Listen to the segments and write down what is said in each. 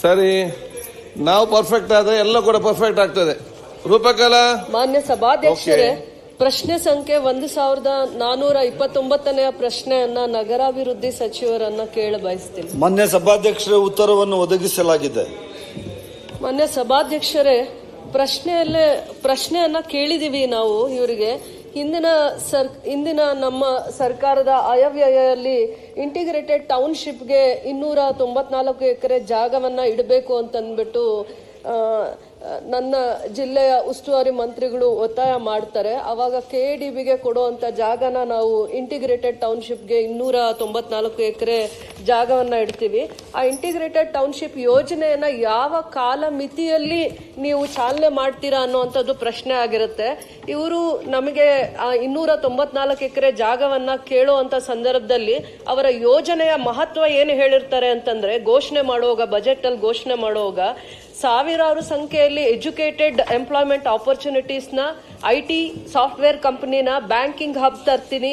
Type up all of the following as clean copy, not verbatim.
ಸರಿ, ನಾವು ಪರ್ಫೆಕ್ಟ್ ಆದ್ರೆ ಎಲ್ಲ ಕೂಡ ಪರ್ಫೆಕ್ಟ್ ಆಗ್ತದೆ. ರೂಪಕಲ ಮಾನ್ಯ ಸಭಾಧ್ಯಕ್ಷರೇ, ಪ್ರಶ್ನೆ ಸಂಖ್ಯೆ 1429ನೇ ಪ್ರಶ್ನೆಯನ್ನ ನಗರಾಭಿವೃದ್ಧಿ ಸಚಿವರನ್ನ ಕೇಳ ಬಯಸ್ತೀನಿ. ಮಾನ್ಯ ಸಭಾಧ್ಯಕ್ಷರೇ, ಉತ್ತರವನ್ನು ಒದಗಿಸಲಾಗಿದೆ. ಮಾನ್ಯ ಸಭಾಧ್ಯಕ್ಷರೇ, ಪ್ರಶ್ನೆಯನ್ನ ಕೇಳಿದೀವಿ ನಾವು ಇವರಿಗೆ. ಹಿಂದಿನ ನಮ್ಮ ಸರ್ಕಾರದ ಆಯವ್ಯಯಲ್ಲಿ ಇಂಟಿಗ್ರೇಟೆಡ್ ಟೌನ್ಶಿಪ್ಗೆ 294 ಎಕರೆ ಜಾಗವನ್ನ ಇಡಬೇಕು ಅಂತಂದ್ಬಿಟ್ಟು ನನ್ನ ಜಿಲ್ಲೆಯ ಉಸ್ತುವಾರಿ ಮಂತ್ರಿಗಳು ಒತ್ತಾಯ ಮಾಡ್ತಾರೆ. ಅವಾಗ KADBಗೆ ಕೊಡುವಂತ ಜಾಗನ ನಾವು ಇಂಟಿಗ್ರೇಟೆಡ್ ಟೌನ್ಶಿಪ್ಗೆ 294 ಎಕರೆ ಜಾಗವನ್ನ ಇಡ್ತೀವಿ. ಆ ಇಂಟಿಗ್ರೇಟೆಡ್ ಟೌನ್ಶಿಪ್ ಯೋಜನೆಯನ್ನ ಯಾವ ಕಾಲ ಮಿತಿಯಲ್ಲಿ ನೀವು ಚಾಲನೆ ಮಾಡ್ತೀರಾ ಅನ್ನುವಂಥದ್ದು ಪ್ರಶ್ನೆ ಆಗಿರುತ್ತೆ. ಇವರು ನಮಗೆ 294 ಎಕರೆ ಜಾಗವನ್ನ ಕೇಳುವಂತ ಸಂದರ್ಭದಲ್ಲಿ ಅವರ ಯೋಜನೆಯ ಮಹತ್ವ ಏನು ಹೇಳಿರ್ತಾರೆ ಅಂತಂದ್ರೆ, ಘೋಷಣೆ ಮಾಡುವಾಗ, ಬಜೆಟ್ ಅಲ್ಲಿ ಘೋಷಣೆ ಮಾಡುವಾಗ ಸಾವಿರಾರು ಸಂಖ್ಯೆಯಲ್ಲಿ ಎಜುಕೇಟೆಡ್ ಎಂಪ್ಲಾಯ್ಮೆಂಟ್ ಆಪರ್ಚುನಿಟೀಸ್ ನ, IT ಸಾಫ್ಟ್ವೇರ್ ಕಂಪನಿನ, ಬ್ಯಾಂಕಿಂಗ್ ಹಬ್ ತರ್ತೀನಿ,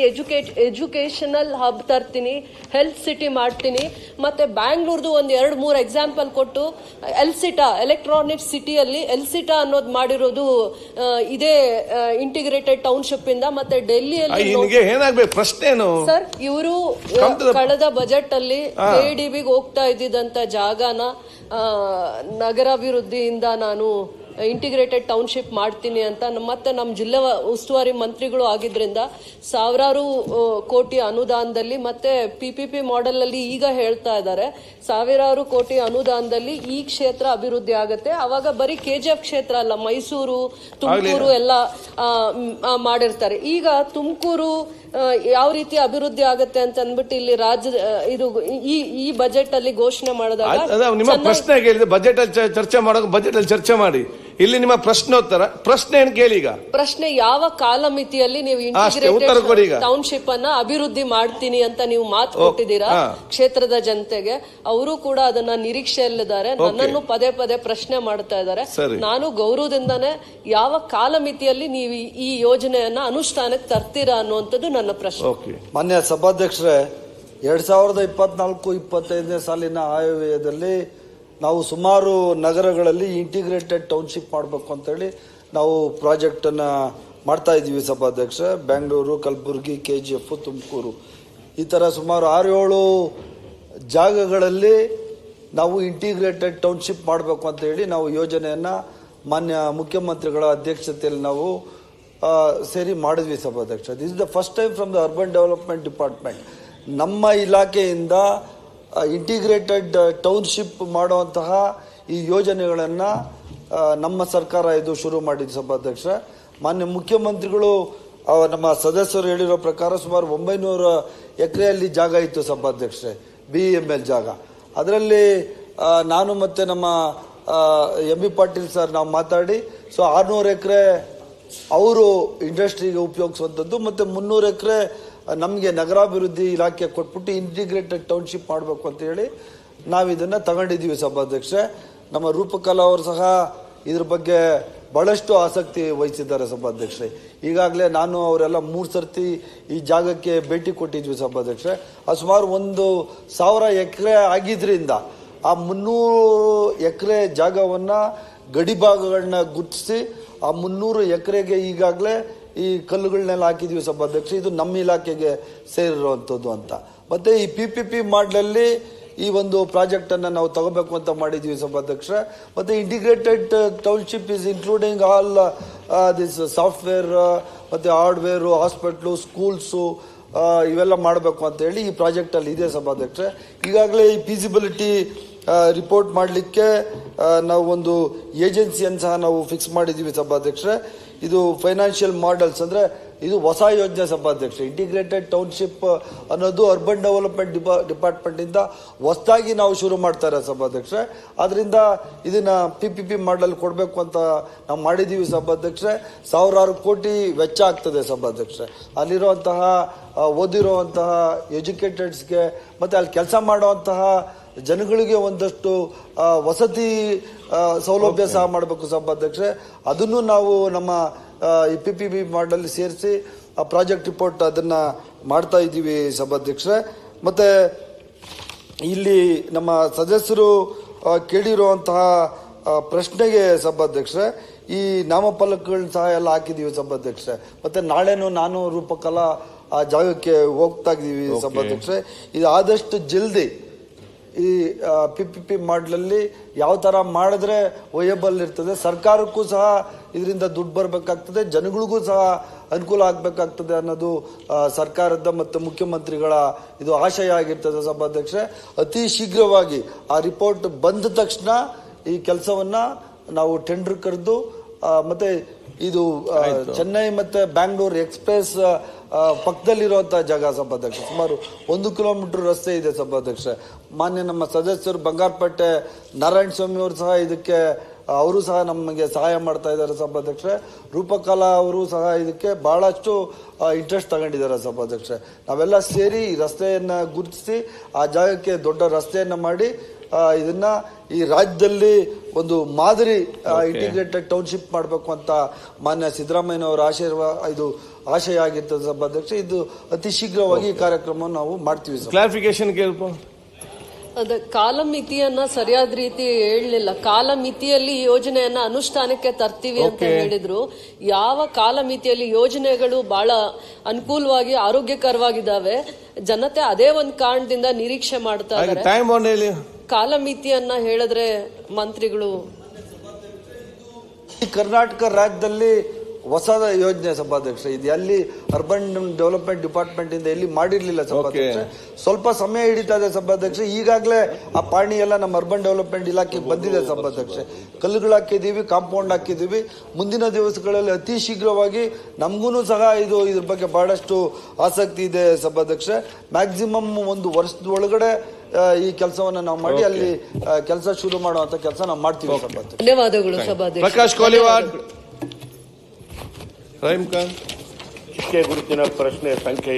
ಎಜುಕೇಶನಲ್ ಹಬ್ ತರ್ತೀನಿ, ಹೆಲ್ತ್ ಸಿಟಿ ಮಾಡ್ತೀನಿ, ಮತ್ತೆ ಬ್ಯಾಂಗ್ಳೂರ್ದು ಒಂದು 2-3 ಎಕ್ಸಾಂಪಲ್ ಕೊಟ್ಟು ಎಲ್ಸಿಟಾ ಎಲೆಕ್ಟ್ರಾನಿಕ್ಸ್ ಸಿಟಿಯಲ್ಲಿ ಎಲ್ಸಿಟಾ ಅನ್ನೋದು ಮಾಡಿರೋದು ಇದೇ ಇಂಟಿಗ್ರೇಟೆಡ್ ಟೌನ್ಶಿಪ್ ಇಂದ. ಮತ್ತೆ ಡೆಲ್ಲಿಯಲ್ಲಿ ಪ್ರಶ್ನೆನು ಸರ್, ಇವರು ಕಳೆದ ಬಜೆಟ್ ಅಲ್ಲಿ KADBಗೆ ಹೋಗ್ತಾ ಇದ್ದಿದ್ದಂತ ಜಾಗನ ನಗರಾಭಿವೃದ್ಧಿಯಿಂದ ನಾನು ಇಂಟಿಗ್ರೇಟೆಡ್ ಟೌನ್ಶಿಪ್ ಮಾಡ್ತೀನಿ ಅಂತ ಮತ್ತೆ ನಮ್ಮ ಜಿಲ್ಲಾ ಉಸ್ತುವಾರಿ ಮಂತ್ರಿಗಳು ಆಗಿದ್ರಿಂದ ಸಾವಿರಾರು ಕೋಟಿ ಅನುದಾನದಲ್ಲಿ ಮತ್ತೆ PPP ಮಾಡೆಲ್ ಅಲ್ಲಿ ಈಗ ಹೇಳ್ತಾ ಇದ್ದಾರೆ ಸಾವಿರಾರು ಕೋಟಿ ಅನುದಾನದಲ್ಲಿ ಈ ಕ್ಷೇತ್ರ ಅಭಿವೃದ್ಧಿ ಆಗುತ್ತೆ. ಅವಾಗ ಬರೀ KGF ಕ್ಷೇತ್ರ ಅಲ್ಲ, ಮೈಸೂರು, ತುಮಕೂರು ಎಲ್ಲ ಮಾಡಿರ್ತಾರೆ. ಈಗ ತುಮಕೂರು ಯಾವ ರೀತಿ ಅಭಿವೃದ್ಧಿ ಆಗುತ್ತೆ ಅಂತ ಅಂದ್ಬಿಟ್ಟು ಇಲ್ಲಿ ಇದು ಈ ಬಜೆಟ್ ಅಲ್ಲಿ ಘೋಷಣೆ ಮಾಡಿದಾಗ ನಿಮ್ಮ ಪ್ರಶ್ನೆ ಕೇಳಿದ್ರೆ ಬಜೆಟ್ ಅಲ್ಲಿ ಚರ್ಚೆ ಮಾಡೋದು, ಬಜೆಟ್ ಅಲ್ಲಿ ಚರ್ಚೆ ಮಾಡಿ. ಇಲ್ಲಿ ನಿಮ್ಮ ಪ್ರಶ್ನೋತ್ತರ ಪ್ರಶ್ನೆ ಏನು ಕೇಳಿ. ಈಗ ಪ್ರಶ್ನೆ, ಯಾವ ಕಾಲಮಿತಿಯಲ್ಲಿ ನೀವು ಇಂಟಿಗ್ರೇಟೆಡ್ ಟೌನ್ಶಿಪ್ ಅನ್ನ ಅಭಿವೃದ್ಧಿ ಮಾಡ್ತೀನಿ ಅಂತ ನೀವು ಮಾತು ಕೊಟ್ಟಿದ್ದೀರಾ ಕ್ಷೇತ್ರದ ಜನತೆಗೆ? ಅವರು ಕೂಡ ಅದನ್ನ ನಿರೀಕ್ಷೆಯಲ್ಲಿದ್ದಾರೆ. ನನ್ನನ್ನು ಪದೇ ಪದೇ ಪ್ರಶ್ನೆ ಮಾಡ್ತಾ ಇದ್ದಾರೆ. ನಾನು ಗೌರವದಿಂದಾನೆ ಯಾವ ಕಾಲಮಿತಿಯಲ್ಲಿ ನೀವು ಈ ಯೋಜನೆಯನ್ನ ಅನುಷ್ಠಾನಕ್ಕೆ ತರ್ತೀರಾ ಅನ್ನುವಂಥದ್ದು ನನ್ನ ಪ್ರಶ್ನೆ. ಮಾನ್ಯ ಸಭಾಧ್ಯಕ್ಷರೇ, 2024-25ನೇ ಸಾಲಿನ ಆಯವ್ಯಯದಲ್ಲಿ ನಾವು ಸುಮಾರು ನಗರಗಳಲ್ಲಿ ಇಂಟಿಗ್ರೇಟೆಡ್ ಟೌನ್ಶಿಪ್ ಮಾಡಬೇಕು ಅಂತೇಳಿ ನಾವು ಪ್ರಾಜೆಕ್ಟ್ ಅನ್ನ ಮಾಡ್ತಾ ಇದ್ದೀವಿ ಸಭಾಧ್ಯಕ್ಷ. ಬೆಂಗಳೂರು, ಕಲಬುರಗಿ, KGF, ತುಮಕೂರು, ಈ ತರ ಸುಮಾರು 6-7 ಜಾಗಗಳಲ್ಲಿ ನಾವು ಇಂಟಿಗ್ರೇಟೆಡ್ ಟೌನ್ಶಿಪ್ ಮಾಡಬೇಕು ಅಂತ ಹೇಳಿ ನಾವು ಯೋಜನೆಯನ್ನ ಮಾನ್ಯ ಮುಖ್ಯಮಂತ್ರಿಗಳ ಅಧ್ಯಕ್ಷತೆಯಲ್ಲಿ ನಾವು ಸೇರಿ ಮಾಡಿದ್ವಿ ಸಭಾಧ್ಯಕ್ಷ. This is the first time from the urban development department ನಮ್ಮ ಇಲಾಖೆಯಿಂದ ಇಂಟಿಗ್ರೇಟೆಡ್ ಟೌನ್ಶಿಪ್ ಮಾಡುವಂತಹ ಈ ಯೋಜನೆಗಳನ್ನು ನಮ್ಮ ಸರ್ಕಾರ ಇದು ಶುರು ಮಾಡಿದ್ದು ಸಭಾಧ್ಯಕ್ಷ. ಮಾನ್ಯ ಮುಖ್ಯಮಂತ್ರಿಗಳು ನಮ್ಮ ಸದಸ್ಯರು ಹೇಳಿರೋ ಪ್ರಕಾರ ಸುಮಾರು 900 ಎಕರೆಯಲ್ಲಿ ಜಾಗ ಇತ್ತು ಸಭಾಧ್ಯಕ್ಷರೇ, BEML ಜಾಗ. ಅದರಲ್ಲಿ ನಾನು ಮತ್ತೆ ನಮ್ಮ MB ಪಾಟೀಲ್ ಸರ್ ನಾವು ಮಾತಾಡಿ 600 ಎಕರೆ ಅವರು ಇಂಡಸ್ಟ್ರಿಗೆ ಉಪಯೋಗಿಸುವಂಥದ್ದು ಮತ್ತೆ 300 ಎಕರೆ ನಮಗೆ ನಗರಾಭಿವೃದ್ಧಿ ಇಲಾಖೆ ಕೊಟ್ಬಿಟ್ಟು ಇಂಟಿಗ್ರೇಟೆಡ್ ಟೌನ್ಶಿಪ್ ಮಾಡಬೇಕು ಅಂತ ಹೇಳಿ ನಾವು ಇದನ್ನ ತಗೊಂಡಿದ್ದೀವಿ ಸಭಾಧ್ಯಕ್ಷ. ನಮ್ಮ ರೂಪಕಲಾ ಅವರು ಸಹ ಇದ್ರ ಬಗ್ಗೆ ಬಹಳಷ್ಟು ಆಸಕ್ತಿ ವಹಿಸಿದ್ದಾರೆ ಸಭಾಧ್ಯಕ್ಷರೇ. ಈಗಾಗಲೇ ನಾನು ಅವರೆಲ್ಲ 3 ಸರ್ತಿ ಈ ಜಾಗಕ್ಕೆ ಭೇಟಿ ಕೊಟ್ಟಿದ್ವಿ ಸಭಾಧ್ಯಕ್ಷರೇ. ಸುಮಾರು 1000 ಎಕರೆ ಆಗಿದ್ರಿಂದ ಆ 300 ಎಕರೆ ಜಾಗವನ್ನ ಗಡಿಭಾಗಗಳನ್ನ ಗುರುತಿಸಿ ಆ 300 ಎಕರೆಗೆ ಈಗಾಗಲೇ ಈ ಕಲ್ಲುಗಳನ್ನೆಲ್ಲ ಹಾಕಿದ್ವಿ ಸಭಾಧ್ಯಕ್ಷ. ಇದು ನಮ್ಮ ಇಲಾಖೆಗೆ ಸೇರಿರುವಂಥದ್ದು ಅಂತ. ಮತ್ತೆ ಈ PPP ಮಾಡಲಲ್ಲಿ ಈ ಒಂದು ಪ್ರಾಜೆಕ್ಟ್ ಅನ್ನ ನಾವು ತಗೋಬೇಕು ಅಂತ ಮಾಡಿದ್ವಿ ಸಭಾಧ್ಯಕ್ಷ. ಮತ್ತೆ integrated township is including all this software ಮತ್ತೆ ಹಾರ್ಡ್ವೇರ್, ಹಾಸ್ಪಿಟ್ಲು, ಸ್ಕೂಲ್ಸು ಇವೆಲ್ಲ ಮಾಡಬೇಕು ಅಂತ ಹೇಳಿ ಈ ಪ್ರಾಜೆಕ್ಟ್ ಅಲ್ಲಿ ಇದೆ ಸಭಾಧ್ಯಕ್ಷ. ಈಗಾಗಲೇ ಈ ಫೀಸಿಬಿಲಿಟಿ ರಿಪೋರ್ಟ್ ಮಾಡಲಿಕ್ಕೆ ನಾವು ಒಂದು ಏಜೆನ್ಸಿಯನ್ನು ಸಹ ನಾವು ಫಿಕ್ಸ್ ಮಾಡಿದ್ದೀವಿ ಸಭಾಧ್ಯಕ್ಷ. ಇದು ಫೈನಾನ್ಷಿಯಲ್ ಮಾಡೆಲ್ಸ್ ಅಂದ್ರೆ ಇದು ಹೊಸ ಯೋಜನೆ ಸಭಾಧ್ಯಕ್ಷ. ಇಂಟಿಗ್ರೇಟೆಡ್ ಟೌನ್ಶಿಪ್ ಅನ್ನೋದು ಅರ್ಬನ್ ಡೆವಲಪ್ಮೆಂಟ್ ಡಿಪಾರ್ಟ್ಮೆಂಟ್ ಇಂದ ಹೊಸದಾಗಿ ನಾವು ಶುರು ಮಾಡ್ತಾರೆ ಸಭಾಧ್ಯಕ್ಷ. ಆದ್ರಿಂದ ಇದನ್ನ PPP ಮಾಡಲ್ ಕೊಡಬೇಕು ಅಂತ ನಾವು ಮಾಡಿದೀವಿ ಸಭಾಧ್ಯಕ್ಷ. ಸಾವಿರಾರು ಕೋಟಿ ವೆಚ್ಚ ಆಗ್ತದೆ ಸಭಾಧ್ಯಕ್ಷ. ಅಲ್ಲಿರುವಂತಹ ಓದಿರುವಂತಹ ಎಜುಕೇಟೆಡ್ಸ್ಗೆ ಮತ್ತೆ ಅಲ್ಲಿ ಕೆಲಸ ಮಾಡುವಂತಹ ಜನಗಳಿಗೆ ಒಂದಷ್ಟು ವಸತಿ ಸೌಲಭ್ಯ ಸಹ ಮಾಡಬೇಕು ಸಭಾಧ್ಯಕ್ಷೆ. ಅದನ್ನು ನಾವು ನಮ್ಮ ಈ PPP ಮಾಡಲ್ಲಿ ಸೇರಿಸಿ ಆ ಪ್ರಾಜೆಕ್ಟ್ ರಿಪೋರ್ಟ್ ಅದನ್ನ ಮಾಡ್ತಾ ಇದ್ದೀವಿ ಸಭಾಧ್ಯಕ್ಷೆ. ಮತ್ತೆ ಇಲ್ಲಿ ನಮ್ಮ ಸದಸ್ಯರು ಕೇಳಿರುವಂತಹ ಪ್ರಶ್ನೆಗೆ ಸಭಾಧ್ಯಕ್ಷರೇ, ಈ ನಾಮಫಲಕಗಳನ್ನ ಸಹ ಎಲ್ಲ ಹಾಕಿದೀವಿ ಸಭಾಧ್ಯಕ್ಷರೇ. ಮತ್ತೆ ನಾಳೆನೂ ನಾನು ರೂಪಕಲಾ ಆ ಜಾಗಕ್ಕೆ ಹೋಗ್ತಾ ಇದೀವಿ ಸಭಾಧ್ಯಕ್ಷರೇ. ಇದು ಆದಷ್ಟು ಜಲ್ದಿ ಈ PPP ಮಾಡಲಲ್ಲಿ ಯಾವ ತರ ಮಾಡಿದ್ರೆ ವಯಬಲ್ ಇರ್ತದೆ, ಸರ್ಕಾರಕ್ಕೂ ಸಹ ಇದರಿಂದ ದುಡ್ಡು ಬರಬೇಕಾಗ್ತದೆ, ಜನಗಳಿಗೂ ಸಹ ಅನುಕೂಲ ಆಗ್ಬೇಕಾಗ್ತದೆ ಅನ್ನೋದು ಸರ್ಕಾರದ ಮತ್ತು ಮುಖ್ಯಮಂತ್ರಿಗಳ ಇದು ಆಶಯ ಆಗಿರ್ತದೆ ಸಭಾಧ್ಯಕ್ಷರೇ. ಅತಿ ಶೀಘ್ರವಾಗಿ ಆ ರಿಪೋರ್ಟ್ ಬಂದ ತಕ್ಷಣ ಈ ಕೆಲಸವನ್ನ ನಾವು ಟೆಂಡರ್ ಕರೆದು ಮತ್ತೆ ಇದು ಚೆನ್ನೈ ಮತ್ತೆ ಬ್ಯಾಂಗ್ಳೂರ್ ಎಕ್ಸ್ಪ್ರೆಸ್ ಪಕ್ಕದಲ್ಲಿರುವಂತಹ ಜಾಗ ಸಭಾಧ್ಯಕ್ಷ, ಸುಮಾರು 1 ಕಿಲೋಮೀಟರ್ ರಸ್ತೆ ಇದೆ ಸಭಾಧ್ಯಕ್ಷ. ಮಾನ್ಯ ನಮ್ಮ ಸದಸ್ಯರು ಬಂಗಾರಪೇಟೆ ನಾರಾಯಣ ಸ್ವಾಮಿ ಅವರು ಸಹ ಇದಕ್ಕೆ ಅವರು ಸಹ ನಮಗೆ ಸಹಾಯ ಮಾಡ್ತಾ ಇದ್ದಾರೆ ಸಭಾಧ್ಯಕ್ಷ. ರೂಪಕಲಾ ಅವರು ಸಹ ಇದಕ್ಕೆ ಬಹಳಷ್ಟು ಇಂಟ್ರೆಸ್ಟ್ ತಗೊಂಡಿದ್ದಾರೆ ಸಭಾಧ್ಯಕ್ಷ. ನಾವೆಲ್ಲ ಸೇರಿ ಈ ರಸ್ತೆಯನ್ನ ಗುರುತಿಸಿ ಆ ಜಾಗಕ್ಕೆ ದೊಡ್ಡ ರಸ್ತೆಯನ್ನ ಮಾಡಿ ಇದನ್ನ ಈ ರಾಜ್ಯದಲ್ಲಿ ಒಂದು ಮಾದರಿ ಇಂಟಿಗ್ರೇಟೆಡ್ ಟೌನ್ಶಿಪ್ ಮಾಡಬೇಕು ಅಂತ ಮಾನ್ಯ ಸಿದ್ದರಾಮಯ್ಯನವರ ಆಶಯ ಆಗಿರ್ತದೆ ಸಭಾಧ್ಯಕ್ಷ. ಇದು ಅತಿ ಶೀಘ್ರವಾಗಿ ಈ ಕಾರ್ಯಕ್ರಮವನ್ನು ನಾವು ಮಾಡ್ತೀವಿ. ಕ್ಲಾರಿಫಿಕೇಶನ್ ಕೇಳ್ಕೊ. ಅದ ಕಾಲಮಿತಿಯನ್ನ ಸರಿಯಾದ ರೀತಿ ಹೇಳಲಿಲ್ಲ. ಕಾಲಮಿತಿಯಲ್ಲಿ ಈ ಯೋಜನೆಯನ್ನ ಅನುಷ್ಠಾನಕ್ಕೆ ತರ್ತೀವಿ ಅಂತ ಹೇಳಿದ್ರು. ಯಾವ ಕಾಲಮಿತಿಯಲ್ಲಿ ಯೋಜನೆಗಳು ಬಹಳ ಅನುಕೂಲವಾಗಿ ಆರೋಗ್ಯಕರವಾಗಿದ್ದಾವೆ, ಜನತೆ ಅದೇ ಒಂದು ಕಾರಣದಿಂದ ನಿರೀಕ್ಷೆ ಮಾಡ್ತಾ ಇದ್ದಾರೆ. ಕಾಲಮಿತಿಯನ್ನ ಹೇಳಿದ್ರೆ ಮಂತ್ರಿಗಳು ಕರ್ನಾಟಕ ರಾಜ್ಯದಲ್ಲಿ ಹೊಸ ಯೋಜನೆ ಸಭಾಧ್ಯಕ್ಷ, ಇದು ಎಲ್ಲಿ ಅರ್ಬನ್ ಡೆವಲಪ್ಮೆಂಟ್ ಡಿಪಾರ್ಟ್ಮೆಂಟ್ ಇಂದ ಎಲ್ಲಿ ಮಾಡಿರ್ಲಿಲ್ಲ ಸಭಾಧ್ಯಕ್ಷ. ಸ್ವಲ್ಪ ಸಮಯ ಹಿಡಿತಾ ಇದೆ ಸಭಾಧ್ಯಕ್ಷ. ಈಗಾಗಲೇ ಆ ಪಾಣಿ ಎಲ್ಲ ನಮ್ಮ ಅರ್ಬನ್ ಡೆವಲಪ್ಮೆಂಟ್ ಇಲಾಖೆಗೆ ಬಂದಿದೆ ಸಭಾಧ್ಯಕ್ಷ. ಕಲ್ಲುಗಳು ಹಾಕಿದೀವಿ, ಕಾಂಪೌಂಡ್ ಹಾಕಿದೀವಿ. ಮುಂದಿನ ದಿವಸಗಳಲ್ಲಿ ಅತಿ ಶೀಘ್ರವಾಗಿ ನಮಗೂ ಸಹ ಇದ್ರ ಬಗ್ಗೆ ಬಹಳಷ್ಟು ಆಸಕ್ತಿ ಇದೆ ಸಭಾಧ್ಯಕ್ಷ. ಮ್ಯಾಕ್ಸಿಮಮ್ 1 ವರ್ಷದ ಒಳಗಡೆ ಈ ಕೆಲಸವನ್ನ ನಾವು ಮಾಡಿ ಅಲ್ಲಿ ಕೆಲಸ ಶುರು ಮಾಡುವಂತ ಕೆಲಸ ನಾವು ಮಾಡ್ತೀವಿ ಸಭಾಧ್ಯಕ್ಷ. ಧನ್ಯವಾದಗಳು ಸಭಾಧ್ಯಕ್ಷ. ಪ್ರಕಾಶ್ ಕೋಲಿವಾಡ್. ರಹೀಂ ಖಾನ್. ಇಷ್ಟೇ ಗುರುತಿನ ಪ್ರಶ್ನೆ ಸಂಖ್ಯೆ